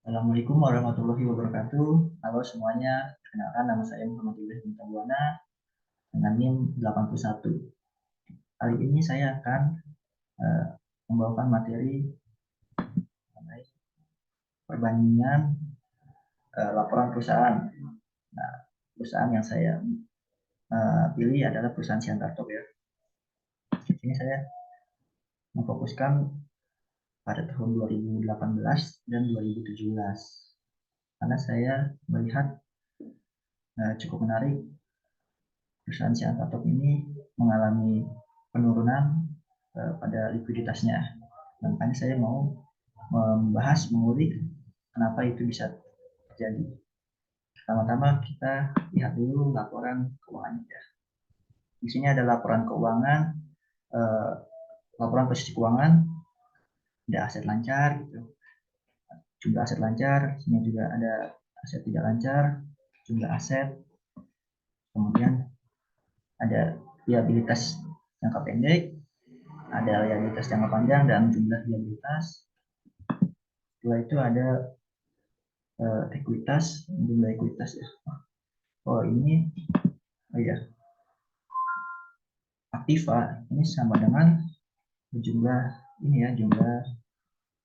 Assalamualaikum warahmatullahi wabarakatuh. Halo semuanya, perkenalkan nama saya Muhammad Ibrahim Tabuana dengan NIM 81. Kali ini saya akan uh, membawakan materi mengenai perbandingan laporan perusahaan. Nah, perusahaan yang saya pilih adalah perusahaan Siantartop ya. Di sini saya memfokuskan pada tahun 2018 dan 2017 karena saya melihat cukup menarik perusahaan Siantartop ini mengalami penurunan pada likuiditasnya. Makanya saya mau membahas, mengulik kenapa itu bisa terjadi. Pertama-tama kita lihat dulu laporan keuangannya ya. Di sini ada laporan keuangan, laporan posisi keuangan, ada aset lancar, gitu. Jumlah aset lancar, sini juga ada aset tidak lancar, jumlah aset, kemudian ada liabilitas jangka pendek, ada liabilitas jangka panjang dan jumlah liabilitas. Setelah itu ada ekuitas, jumlah ekuitas ya. Oh ini, oh ya, aktiva ini sama dengan jumlah ini ya, jumlah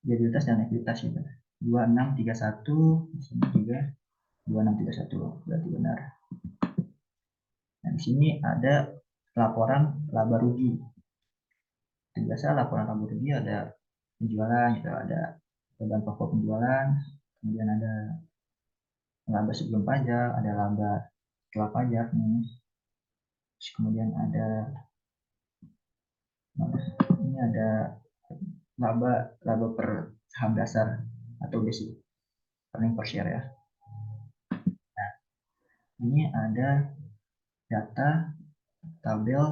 liabilitas dan ekuitas gitu. 2631 di sini juga 2631 berarti benar. Nah di sini ada laporan laba rugi. Biasa laporan laba rugi ada penjualan gitu, ada beban pokok penjualan, kemudian ada laba sebelum pajak, ada laba setelah pajak nih. Terus kemudian ada ini ada laba per saham dasar atau basic earning per share ya. Nah, ini ada data tabel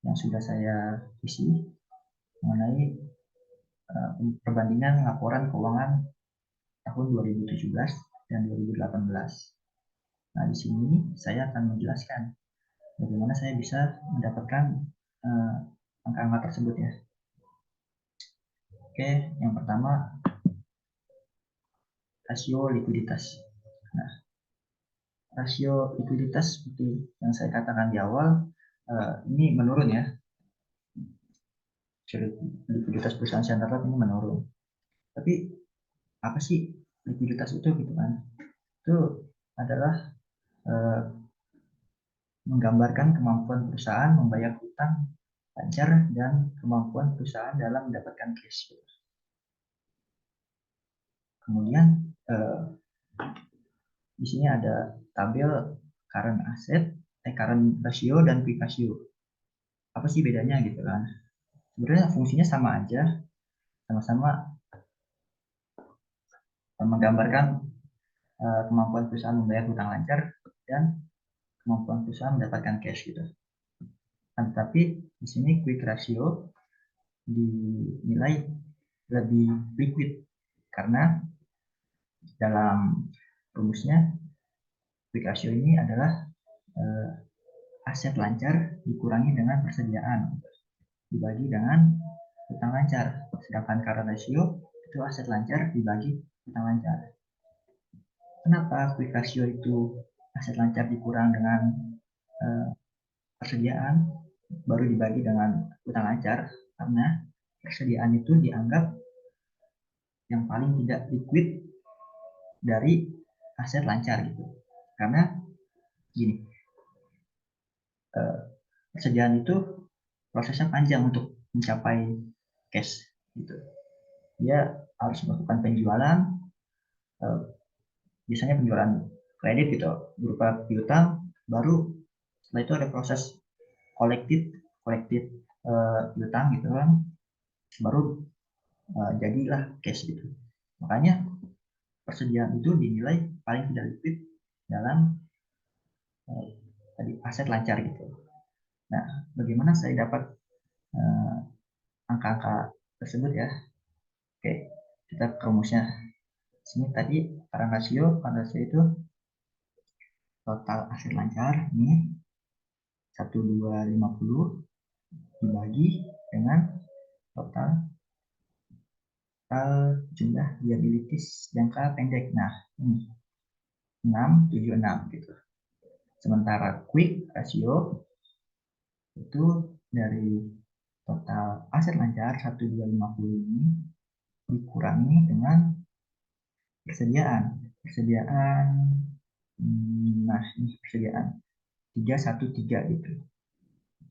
yang sudah saya isi mengenai perbandingan laporan keuangan tahun 2017 dan 2018. Nah, di sini saya akan menjelaskan bagaimana saya bisa mendapatkan angka-angka tersebut ya. Oke, yang pertama rasio likuiditas. Nah, rasio likuiditas seperti yang saya katakan di awal ini menurun ya. Likuiditas perusahaan Siantartop ini menurun. Tapi apa sih likuiditas itu gitu kan? Itu adalah menggambarkan kemampuan perusahaan membayar hutang lancar dan kemampuan perusahaan dalam mendapatkan cash. Kemudian di sini ada tabel current asset, current ratio dan quick ratio. Apa sih bedanya gitu kan? Sebenarnya fungsinya sama aja, sama-sama menggambarkan kemampuan perusahaan membayar hutang lancar dan kemampuan perusahaan mendapatkan cash gitu. Nah, tapi di sini quick ratio dinilai lebih liquid karena dalam rumusnya quick ratio ini adalah aset lancar dikurangi dengan persediaan dibagi dengan hutang lancar. Sedangkan current ratio itu aset lancar dibagi hutang lancar. Kenapa quick ratio itu aset lancar dikurang dengan persediaan baru dibagi dengan hutang lancar? Karena persediaan itu dianggap yang paling tidak liquid dari aset lancar gitu. Karena gini, persediaan itu prosesnya panjang untuk mencapai cash gitu. Dia harus melakukan penjualan, biasanya penjualan kredit gitu berupa piutang, baru setelah itu ada proses kolektif piutang gitu kan, baru jadilah cash gitu. Makanya persediaan itu dinilai paling tidak liquid dalam tadi aset lancar gitu. Nah, bagaimana saya dapat angka-angka tersebut ya? Oke, kita ke rumusnya. Sini tadi current ratio itu total aset lancar ini 1250 dibagi dengan total total jumlah liabilities jangka pendek. Nah, ini 676 gitu. Sementara quick ratio itu dari total aset lancar 1250 ini dikurangi dengan persediaan. Nah ini persediaan 313 gitu.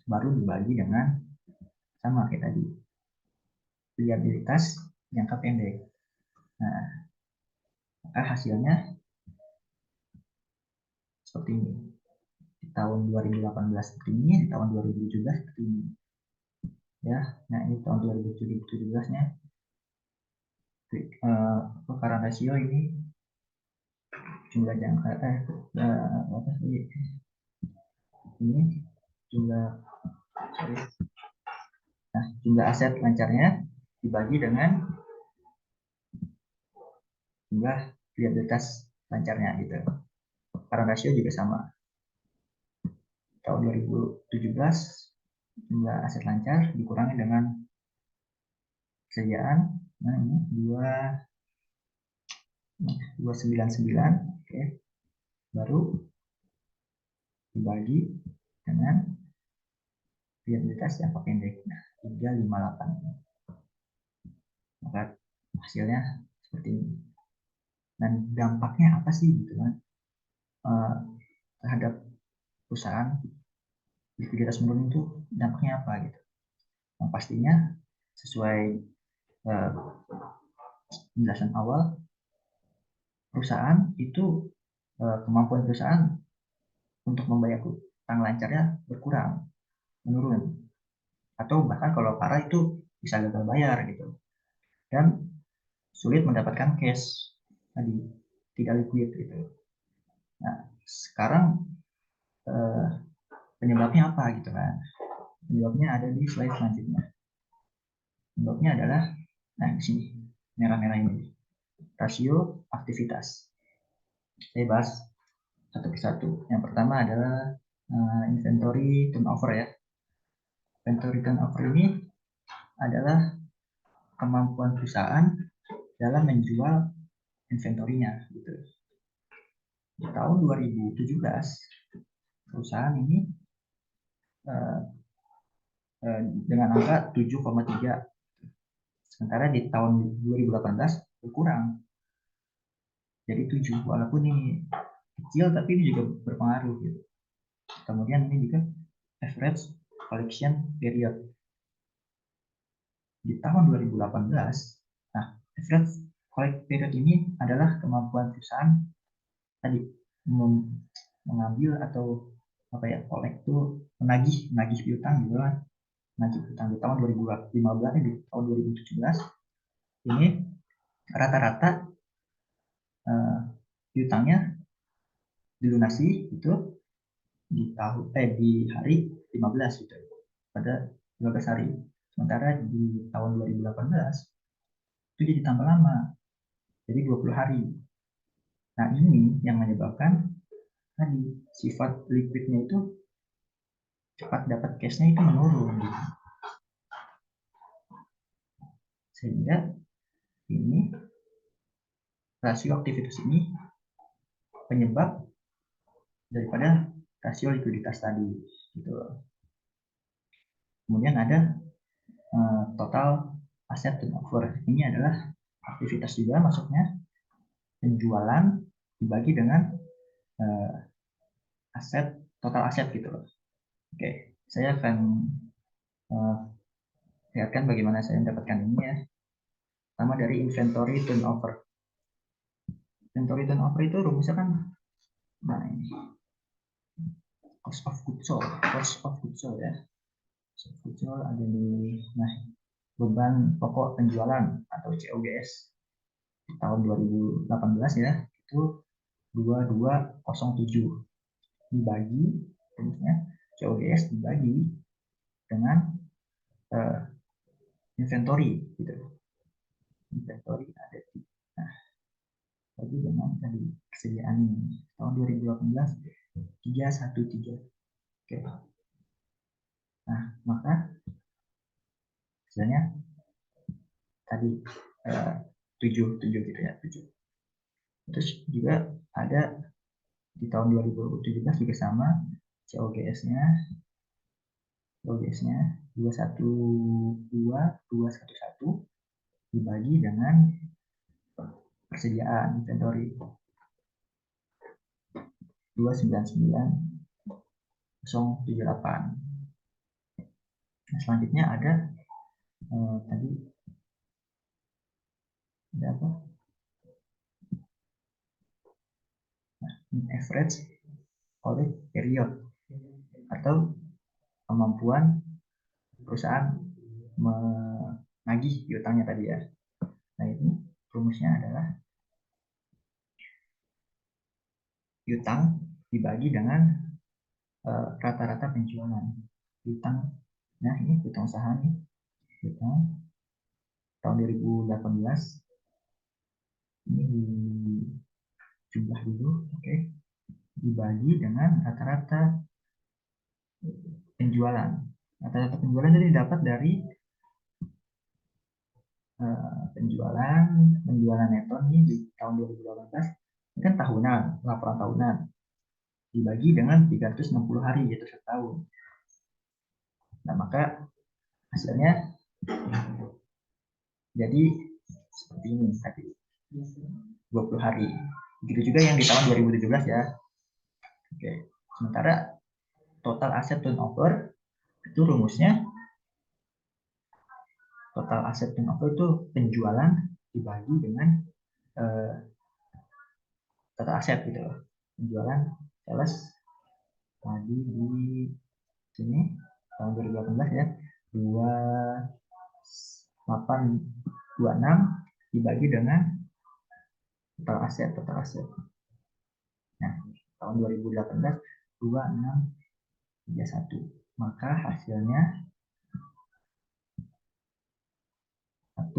Baru dibagi dengan sama kayak tadi, liabilitas jangka pendek. Nah, maka hasilnya seperti ini. Di tahun 2018 seperti ini, di tahun 2017 seperti ini. Ya, nah ini tahun 2017-nya current ratio ini jumlah jangka apa sih ini jumlah sorry. Nah, jumlah aset lancarnya dibagi dengan jumlah liabilitas lancarnya gitu. Current ratio juga sama. Tahun 2017 jumlah aset lancar dikurangi dengan persediaan. Nah, ini 299, oke. Baru dibagi dengan liabilitas jangka pendek. Nah, 358. Maka hasilnya seperti ini. Dan dampaknya apa sih gitu kan terhadap perusahaan likuiditas menurun itu dampaknya apa gitu. Yang pastinya sesuai penjelasan awal, perusahaan itu kemampuan perusahaan untuk membayar utang lancarnya berkurang, menurun, atau bahkan kalau parah itu bisa gagal bayar gitu, dan sulit mendapatkan cash tadi, tidak liquid gitu. Nah, sekarang penyebabnya apa gitu kan? Penyebabnya ada di slide selanjutnya. Penyebabnya adalah, nah di sini merah-merah ini, rasio aktivitas. Saya bahas satu persatu. Yang pertama adalah inventory turnover ya. Inventory turnover ini adalah kemampuan perusahaan dalam menjual inventorinya gitu. Di tahun 2017 perusahaan ini dengan angka 7,3, sementara di tahun 2018 berkurang jadi 7, walaupun ini kecil tapi ini juga berpengaruh gitu. Kemudian ini juga average collection period di tahun 2018. Nah, average collection period ini adalah kemampuan perusahaan tadi mengambil atau apa ya, collect itu menagih piutang gitu kan. Menagih piutang di tahun 2015 di tahun 2017 ini rata-rata piutangnya dilunasi itu di hari 15 gitu, pada 15 hari. Sementara di tahun 2018 itu jadi tambah lama, jadi 20 hari. Nah, ini yang menyebabkan tadi sifat liquidnya itu cepat dapat cashnya itu menurun gitu. Sehingga ini rasio aktivitas ini penyebab daripada rasio likuiditas tadi gitu. Kemudian ada total aset turnover. Ini adalah aktivitas juga masuknya, penjualan dibagi dengan aset, total aset gitu loh. Oke, saya akan lihatkan bagaimana saya mendapatkan ini ya. Pertama dari inventory turnover. Inventory turnover itu rumusnya kan, nah ini cost of goods sold ya. Cost of goods sold ada di, nah, beban pokok penjualan atau COGS di tahun 2018 ya, itu 2207 dibagi, rumusnya COGS dibagi dengan inventory gitu. Inventory ada di, nah, bagi dengan tadi kesediaan ini tahun 2018 313. Oke. Nah, maka misalnya tadi 7 gitu ya, 7. Terus juga ada di tahun 2017 juga sama, COGS-nya 212 dibagi dengan persediaan inventory 299,078. Nah, selanjutnya ada tadi ada apa? Nah, average oleh period atau kemampuan perusahaan menagih piutangnya tadi ya. Nah, ini rumusnya adalah piutang dibagi dengan rata-rata penjualan piutang. Nah, ini piutang usaha nih, piutang tahun 2018 ini di jumlah dulu, oke, dibagi dengan rata-rata penjualan. Rata-rata penjualan jadi dapat dari penjualan neto nih di tahun 2018 ini kan tahunan, laporan tahunan dibagi dengan 360 hari yaitu setahun. Nah, maka hasilnya jadi seperti ini tadi, 20 hari. Begitu juga yang di tahun 2017 ya. Oke. Sementara total aset turnover itu rumusnya total aset turnover itu penjualan dibagi dengan total aset gitu loh. Penjualan sales tadi di sini tahun 2018 ya 2826 dibagi dengan total aset. Nah, tahun 2018 2631. Maka hasilnya 1,7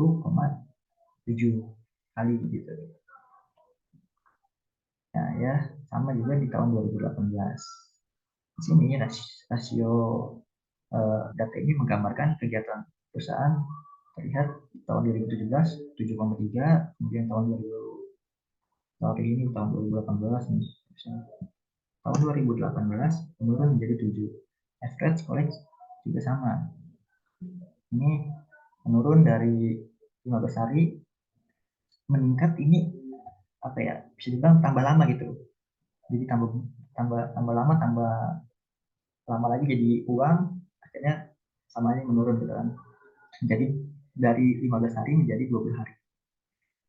kali gitu. Nah, ya sama juga di tahun 2018. Di sini rasio data ini menggambarkan kegiatan perusahaan terlihat tahun 2017 7,3, kemudian tahun 2018 nih. Tahun 2018 menurun menjadi 7. Average collect juga sama. Ini menurun dari 15 hari, meningkat ini apa ya? Bisa dibilang tambah lama gitu. Jadi tambah lama lagi jadi uang, akhirnya samanya menurun gitu kan. Jadi dari 15 hari menjadi 20 hari.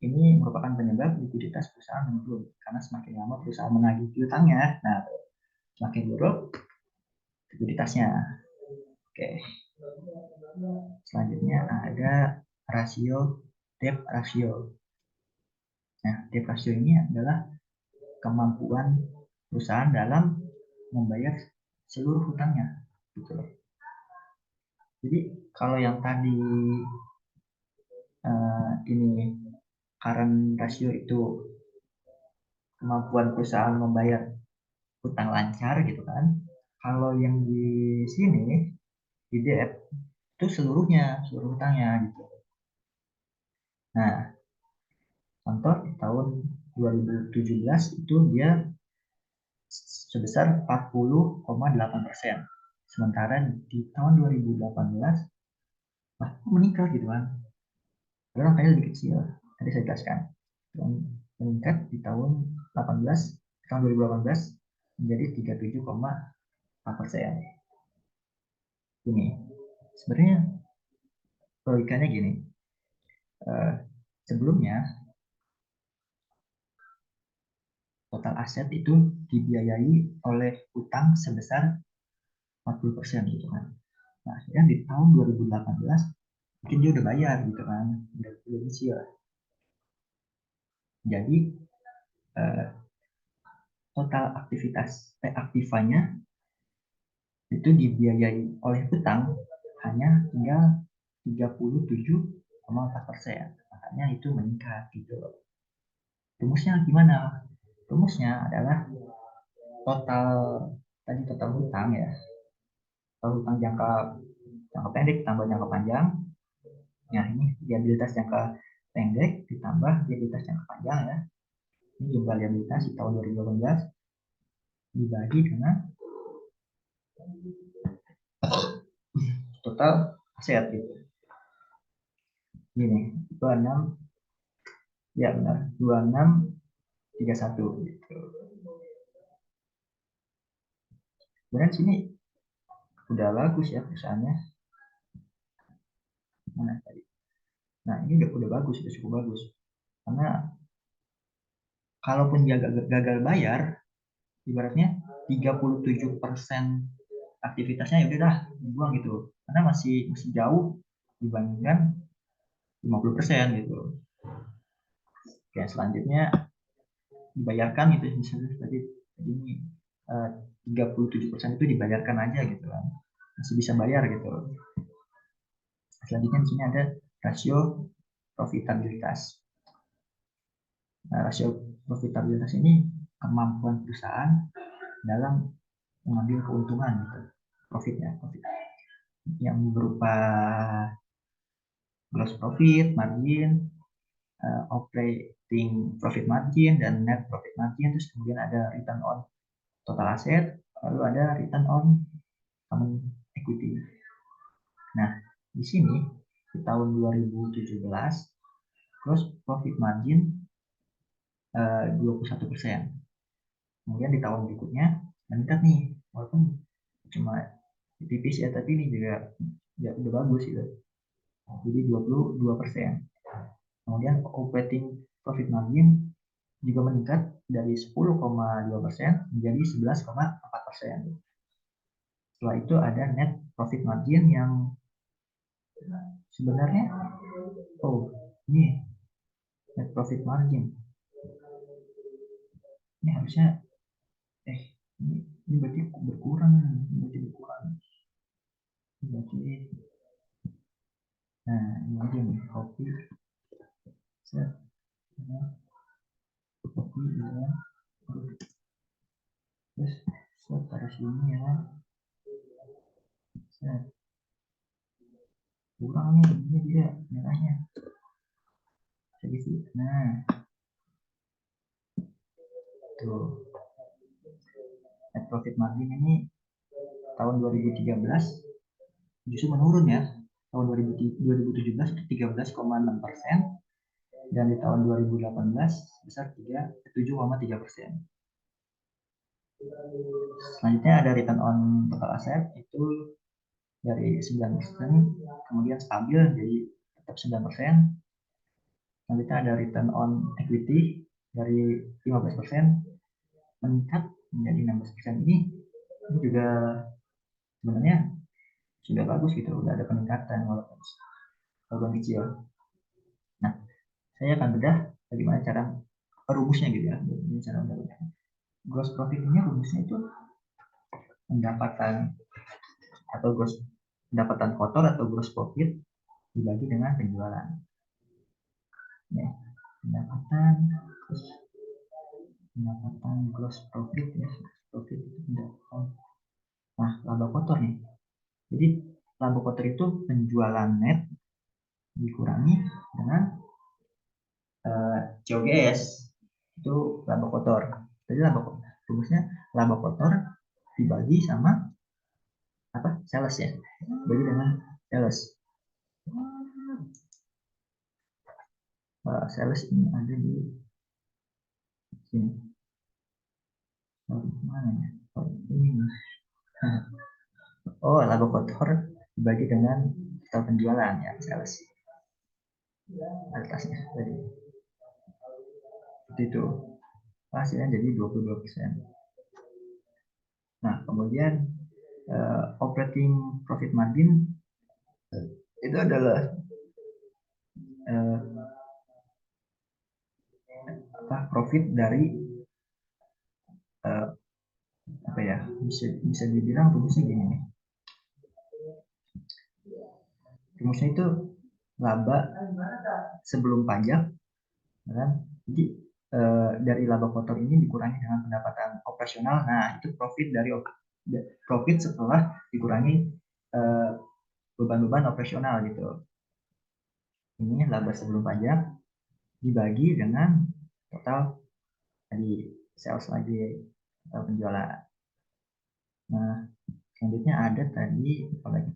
Ini merupakan penyebab likuiditas perusahaan menurun karena semakin lama perusahaan menagih piutangnya. Nah, semakin buruk likuiditasnya. Oke. Selanjutnya ada rasio debt ratio. Nah, debt ratio ini adalah kemampuan perusahaan dalam membayar seluruh hutangnya, gitu loh. Jadi kalau yang tadi ini current ratio itu kemampuan perusahaan membayar hutang lancar gitu kan. Kalau yang di sini di debt itu seluruh hutangnya gitu. Nah, contoh di tahun 2017 itu dia sebesar 40,8%. Sementara di tahun 2018 meningkat gitu kan. Padahal angkanya lebih kecil. Tadi saya jelaskan. Meningkat di tahun 2018 menjadi 37,4%. Ini sebenarnya logikanya gini. Sebelumnya total aset itu dibiayai oleh utang sebesar 40% gitu kan. Nah, akhirnya di tahun 2018 mungkin dia udah bayar gitu kan, udah nyicil. Jadi total aktivanya itu dibiayai oleh utang hanya tinggal 37,4%. Makanya itu meningkat gitu. Rumusnya gimana? Rumusnya adalah total hutang ya. Total hutang jangka pendek tambah jangka panjang. Nah, ini liabilitas jangka pendek ditambah likuiditas jangka panjang ya. Ini jumlah likuiditas di tahun 2018 dibagi dengan total aset gitu. Ini 26, ya benar, 2631 gitu. Kemudian sini udah bagus ya perusahaannya. Mana tadi? Nah, ini udah bagus, udah cukup bagus. Karena kalaupun gagal bayar, ibaratnya 37% aktivitasnya ya udah dibuang gitu. Karena masih jauh dibandingkan 50% gitu. Oke, selanjutnya dibayarkan gitu misalnya tadi ini 37% itu dibayarkan aja gitu kan. Masih bisa bayar gitu. Selanjutnya di sini ada rasio profitabilitas. Nah, rasio profitabilitas ini kemampuan perusahaan dalam mengambil keuntungan gitu, profit yang berupa gross profit margin, operating profit margin dan net profit margin. Terus kemudian ada return on total asset, lalu ada return on common equity. Nah, di sini di tahun 2017 gross profit margin 21%. Kemudian di tahun berikutnya meningkat nih, walaupun cuma tipis ya, tapi ini juga ya udah bagus gitu. Jadi 22%. Kemudian operating profit margin juga meningkat dari 10,2% menjadi 11,4%. Setelah itu ada net profit margin yang sebenarnya ini net profit margin ini harusnya ini berarti berkurang, nah ini aja nih kopi set kopi ya, terus set taruh sini ya, set kurang nih, ini dia merahnya sedikit. Nah tuh net profit margin ini tahun 2013 justru menurun ya. Tahun 2017 itu 13,6%, dan di tahun 2018 sebesar 7,3%. Selanjutnya ada return on total asset itu dari 9%, kemudian stabil jadi tetap 9%. Selanjutnya ada return on equity dari 15% meningkat menjadi 16%. Ini juga sebenarnya sudah bagus gitu, udah ada peningkatan walaupun kecil. Nah, saya akan bedah bagaimana cara rumusnya gitu ya. Ini cara bedahnya. Gross profit ini rumusnya itu pendapatan atau pendapatan kotor atau gross profit dibagi dengan penjualan. Ya, pendapatan gross profit ya, profit itu pendapatan. Nah, laba kotor nih. Jadi laba kotor itu penjualan net dikurangi dengan COGS, itu laba kotor. Jadi rumusnya laba kotor dibagi sama sales ya, bagi dengan sales. Sales ini ada di sini. Mana ya? Ini. Laba kotor dibagi dengan total penjualan ya, sales. Atasnya tadi. Seperti itu. Hasilnya jadi 22%. Nah, kemudian operating profit margin itu adalah profit dari bisa dibilang rumusnya gini nih. Rumusnya itu laba sebelum pajak, kan? Jadi dari laba kotor ini dikurangi dengan pendapatan operasional. Nah, itu profit setelah dikurangi beban-beban operasional gitu. Ini laba sebelum pajak dibagi dengan total tadi sales lagi atau penjualan. Nah, selanjutnya ada tadi apa lagi?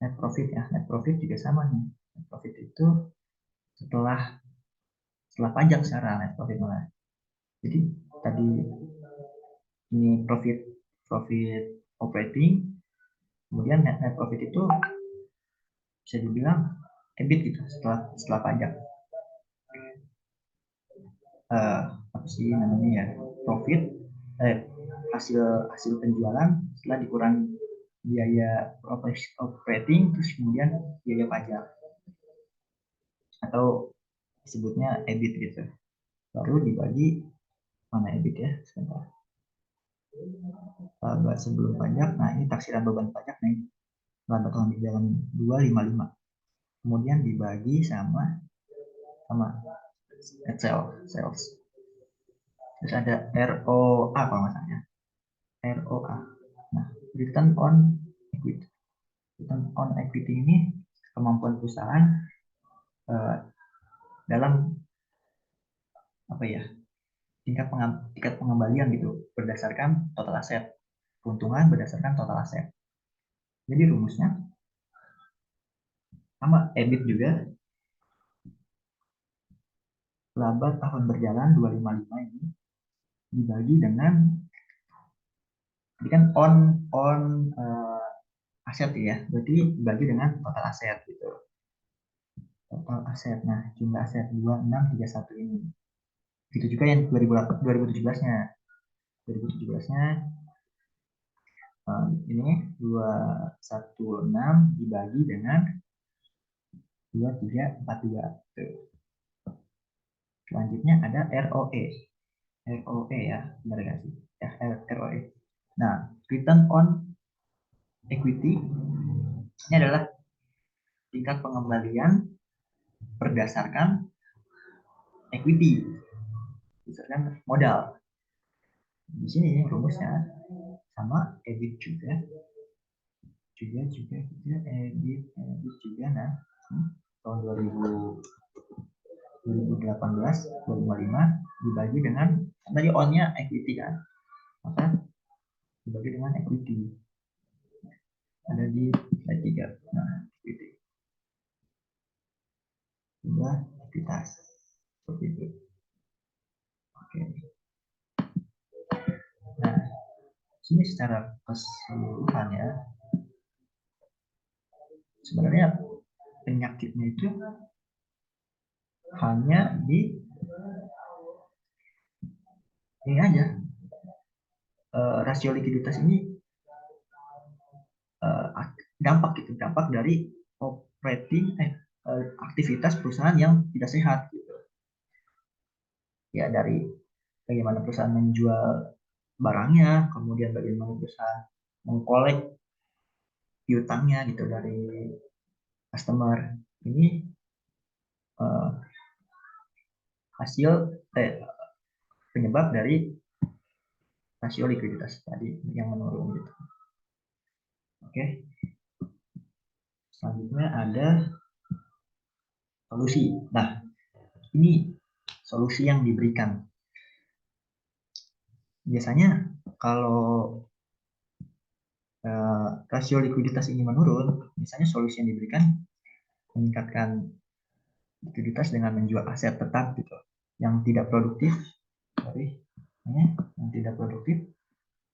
Net profit ya. Net profit juga sama nih. Net profit itu setelah pajak secara net profit malah. Jadi tadi ini profit operating, kemudian net profit itu bisa dibilang EBIT gitu setelah pajak. Apa sih namanya ya, profit hasil penjualan setelah dikurangi biaya operating, terus kemudian biaya pajak, atau disebutnya EBIT gitu, baru dibagi mana EBIT ya, sebentar. Sebelum pajak, nah ini taksiran beban pajak nih, bahan bakar berjalan 255, kemudian dibagi sama net sales. Terus ada ROA kalau nggak salah, ROA. Nah, return on equity. Return on equity ini kemampuan perusahaan dalam apa ya, tingkat pengembalian gitu berdasarkan total aset, keuntungan berdasarkan total aset. Jadi rumusnya sama, EBIT juga, laba tahun berjalan 255 ini dibagi dengan, ini kan on aset ya, berarti dibagi dengan total aset gitu. Total aset, nah jumlah aset 2631 ini. Itu juga yang 2017-nya. 2017-nya ini 216 dibagi dengan 2342. Tuh. Selanjutnya ada ROE. ROE ya, benar gak sih? Ya, ROE. Nah, return on equity ini adalah tingkat pengembalian berdasarkan equity, berdasarkan modal. Di sini rumusnya sama, EBIT juga EBIT juga. Nah, tahun 2018 255 dibagi dengan, tadi on-nya equity kan, maka dibagi dengan equity, ada di slide 3. Nah, equity jumlah ekuitas seperti itu. Oke. Nah, sini secara keseluruhan ya, sebenarnya penyakitnya itu hanya di ini aja, rasio likuiditas ini dampak dari operating aktivitas perusahaan yang tidak sehat gitu. Ya, dari bagaimana perusahaan menjual barangnya, kemudian bagaimana perusahaan mengkolek piutangnya gitu dari customer. Ini hasil penyebab dari rasio likuiditas tadi yang menurun gitu. Oke. Selanjutnya ada solusi. Nah, ini solusi yang diberikan. Biasanya kalau rasio likuiditas ini menurun, misalnya solusi yang diberikan meningkatkan likuiditas dengan menjual aset tetap gitu, yang tidak produktif,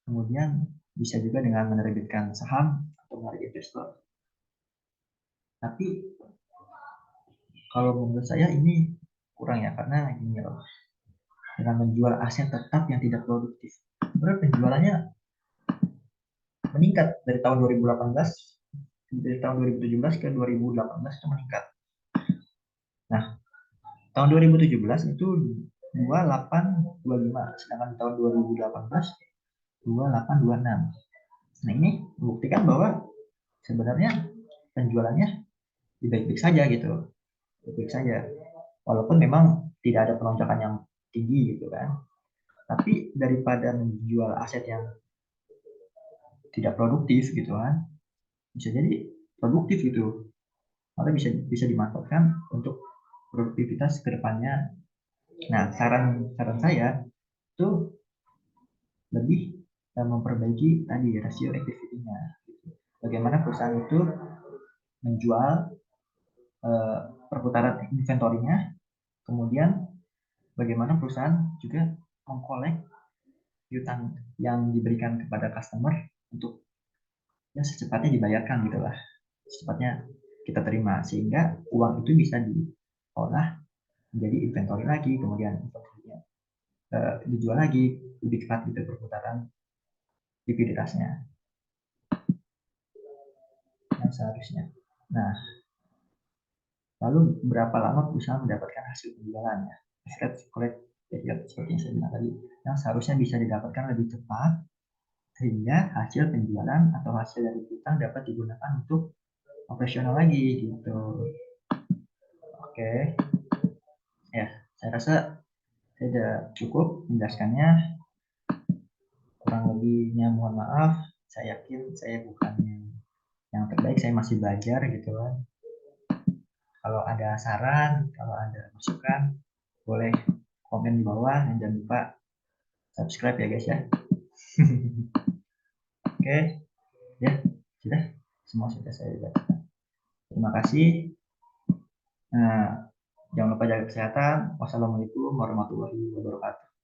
kemudian bisa juga dengan menerbitkan saham atau menarik investor. Tapi kalau menurut saya ini kurang ya, karena ini loh, dengan menjual aset tetap yang tidak produktif, berarti penjualannya meningkat dari tahun 2018, dari tahun 2017 ke 2018 itu meningkat. Nah, tahun 2017 itu 2825, sedangkan tahun 2018 2826. Nah, ini membuktikan bahwa sebenarnya penjualannya baik-baik saja gitu, baik-baik saja, walaupun memang tidak ada pelonjakan yang tinggi gitu kan. Tapi daripada menjual aset yang tidak produktif gitu kan, bisa jadi produktif gitu, maka bisa dimanfaatkan untuk produktivitas ke depannya. Nah, saran saya itu lebih memperbaiki tadi rasio activity-nya. Bagaimana perusahaan itu menjual perputaran inventory-nya, kemudian bagaimana perusahaan juga mengkolek piutang yang diberikan kepada customer untuk ya secepatnya dibayarkan gitulah, secepatnya kita terima, sehingga uang itu bisa diolah menjadi inventory lagi, kemudian inventory-nya dijual lagi, lebih cepat gitu perputaran likuiditasnya yang seharusnya. Nah, lalu berapa lama perusahaan mendapatkan hasil penjualannya? Collect period seperti yang saya bilang tadi, yang seharusnya bisa didapatkan lebih cepat sehingga hasil penjualan atau hasil dari piutang dapat digunakan untuk operasional lagi gitu. Oke, ya saya rasa saya sudah cukup menjelaskannya. Kurang lebihnya mohon maaf. Saya yakin saya bukan yang terbaik, saya masih belajar gitu kan. Kalau ada saran, kalau ada masukan, boleh komen di bawah dan jangan lupa subscribe ya guys ya. Oke, ya sudah semua sudah saya bacakan. Terima kasih. Nah, jangan lupa jaga kesehatan. Wassalamualaikum warahmatullahi wabarakatuh.